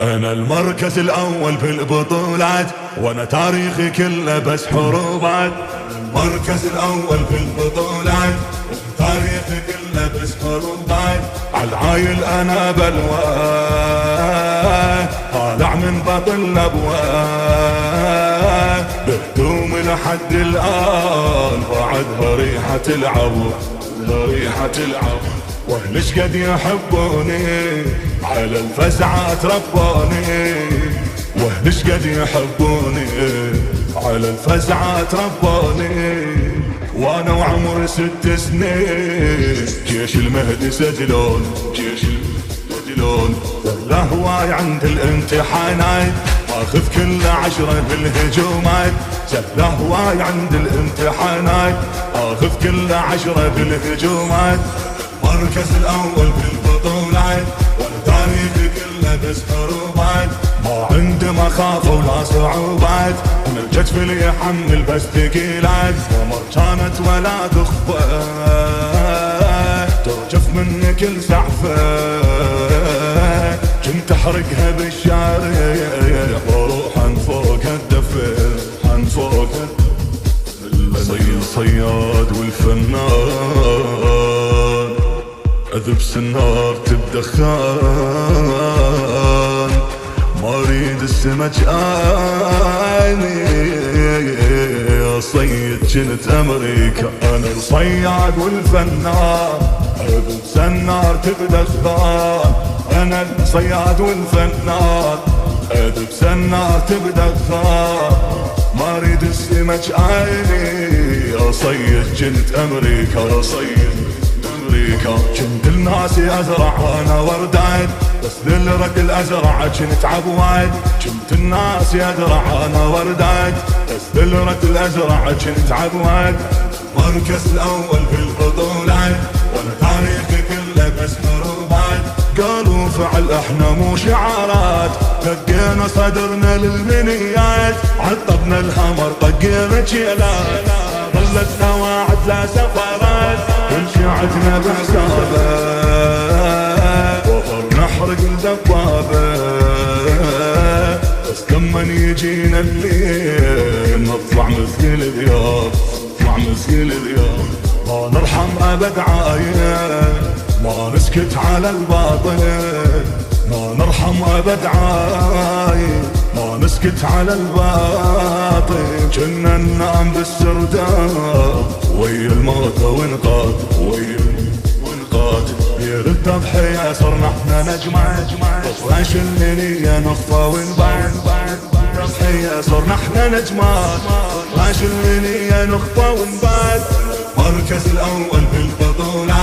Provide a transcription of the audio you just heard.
أنا المركز الأول في البطولات، وأنا تاريخي كله بس حروبات. المركز الأول في البطولات، تاريخي كله بس حروبات. عالعايل أنا بلواه، طالع من بطن الأبواب، بهدوم لحد الآن بعدها ريحة العبو، ريحة العبو. واهلش قد يحبوني على الفزعات ربوني، واهلش قد يحبوني على الفزعات ربوني. وانا وعمري 6 سنين جيش المهدي سجلون، جيش سجلون. لا هواي عند الامتحانات اخذ كل 10 بالهجومات، لا هواي عند الامتحانات اخذ كل 10 بالهجومات. المركز الأول في البطولات، وانا تاريخي كله بس حروبات. ما عندي مخاطر ولا صعوبات، انا الكتف اللي يحمل بس ثقيلات. وما كانت ولا تخفى ترجف مني كل زعفة، كنت احرقها بالشارع وروحا فوق الدفة، عن فوق الصياد والفنان اذب سنار تبدخان. ما اريد السمك اني صيد جنت امريكا. انا الصياد والفنان اذب سنار تبدخان. انا الصياد والفنان اذب سنار تبدخان. ما اريد السمك اني اصيد جنت امريكا، اصيد امريكا. كنت الناس ازرع وانا ورداد، بس للرجل ازرع كنت عبواد. كنت الناس ازرع وانا ورداد، بس للرجل ازرع كنت عبواد. المركز الاول في البطولات، وانا تاريخي كله بس حروبات. قالوا فعل احنا مو شعارات، دقينا صدرنا للمنيات. عطبنا الهمر طقينا جيلات، ظلت قواعد لا سفرات. شعتنا بحسابه وفر نحرق الدبابة، بس لمن يجينا الليل نطلع مثقيل ذياب، نطلع مثقيل ذياب. ما نرحم ابد عايل، ما نسكت على الباطل. ما نرحم ابد عايل، ما نسكت على الباطل. كنا ننام بالسرداب ويا الموت ونقاتل، ويا ونقاتل. غير التضحية صرنا احنا نجمع، طفاش الليلية نخفى ونبعد. التضحية صرنا احنا نجمع، طفاش الليلية نخفى ونبعد. المركز الأول في البطولة،